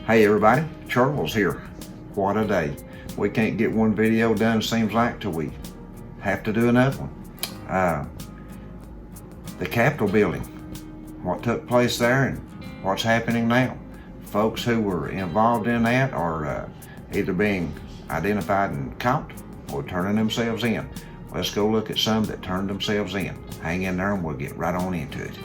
Hey everybody, Charles here. What a day. We can't get one video done, seems like, till we have to do another one. The Capitol building, what took place there and what's happening now. Folks who were involved in that are either being identified and caught or turning themselves in. Let's go look at some that turned themselves in. Hang in there and we'll get right on into it.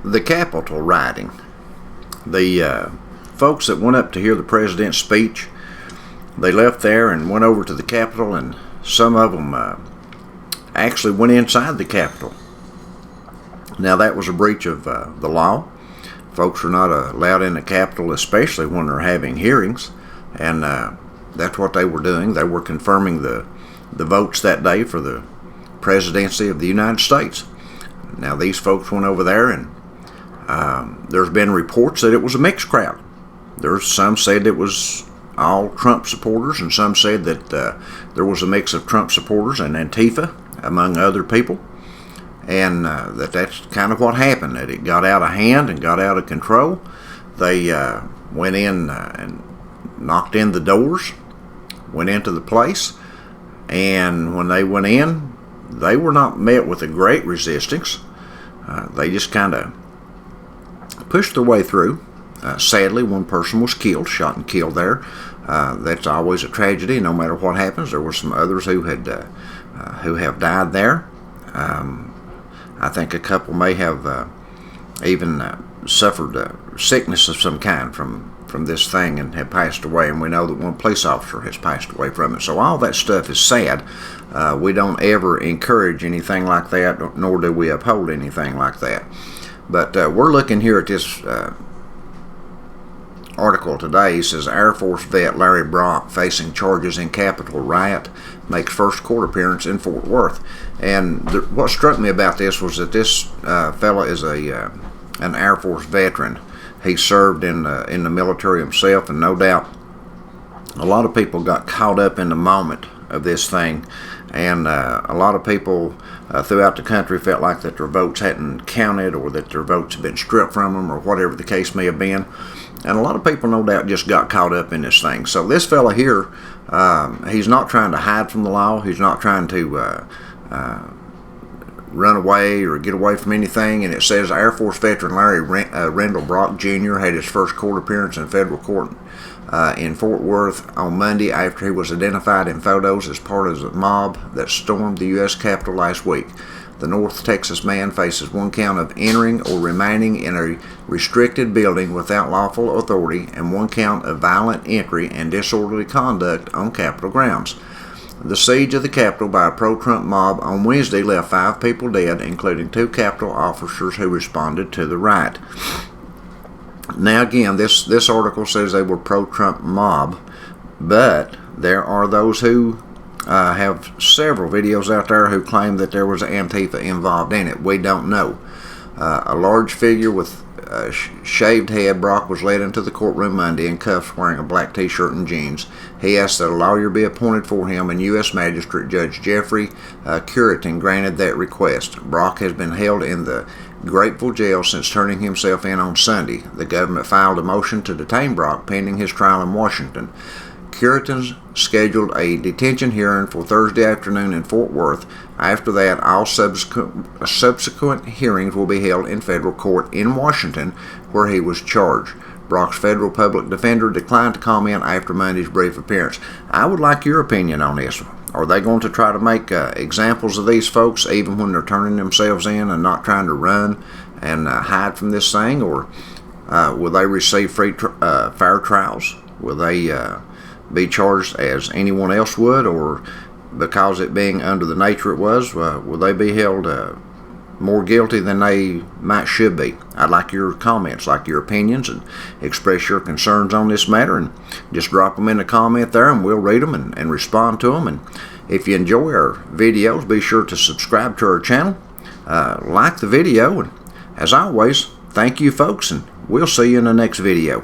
The Capitol rioting. The folks that went up to hear the president's speech, they left there and went over to the Capitol, and some of them actually went inside the Capitol. Now that was a breach of the law. Folks are not allowed in the Capitol, especially when they're having hearings, and that's what they were doing. They were confirming the votes that day for the presidency of the United States. Now these folks went over there, and there's been reports that it was a mixed crowd. There's some said it was all Trump supporters, and some said that there was a mix of Trump supporters and Antifa, among other people, and that's kind of what happened, that it got out of hand and got out of control. They went in and knocked in the doors, went into the place, and when they went in, they were not met with a great resistance. They just kind of pushed their way through. Sadly, one person was killed, shot and killed there. That's always a tragedy, no matter what happens. There were some others who have died there. I think a couple may have even suffered sickness of some kind from this thing and have passed away, and we know that one police officer has passed away from it. So all that stuff is sad. We don't ever encourage anything like that, nor do we uphold anything like that. But we're looking here at this article today. It says Air Force vet Larry Brock facing charges in Capitol riot, makes first court appearance in Fort Worth. And what struck me about this was that this fella is an Air Force veteran. He served in the military himself, and no doubt a lot of people got caught up in the moment of this thing, and a lot of people throughout the country felt like that their votes hadn't counted, or that their votes had been stripped from them, or whatever the case may have been. And a lot of people, no doubt, just got caught up in this thing. So this fella here, he's not trying to hide from the law. He's not trying to run away or get away from anything. And it says Air Force veteran Larry Randall Brock Jr. had his first court appearance in federal court in Fort Worth on Monday after he was identified in photos as part of the mob that stormed the U.S. Capitol last week. The North Texas man faces one count of entering or remaining in a restricted building without lawful authority, and one count of violent entry and disorderly conduct on Capitol grounds. The siege of the Capitol by a pro-Trump mob on Wednesday left 5 people dead, including 2 Capitol officers who responded to the riot. Now again, this article says they were pro-Trump mob, but there are those who have several videos out there who claim that there was Antifa involved in it. We don't know. A large figure with a shaved head, Brock was led into the courtroom Monday in cuffs, wearing a black t-shirt and jeans. He asked that a lawyer be appointed for him, and U.S. Magistrate Judge Jeffrey Curitin granted that request. Brock has been held in the Grateful jail since turning himself in on Sunday. The government filed a motion to detain Brock pending his trial in Washington. Curitin scheduled a detention hearing for Thursday afternoon in Fort Worth. After that, all subsequent hearings will be held in federal court in Washington, where he was charged. Brock's federal public defender declined to comment after Monday's brief appearance. I would like your opinion on this. Are they going to try to make examples of these folks even when they're turning themselves in and not trying to run and hide from this thing? Or will they receive fair trials? Will they be charged as anyone else would? Or because it being under the nature it was, will they be held more guilty than they should be? I'd like your comments, like your opinions, and express your concerns on this matter, and just drop them in the comment there, and we'll read them and respond to them. And if you enjoy our videos, be sure to subscribe to our channel, like the video, and as always, thank you folks, and we'll see you in the next video.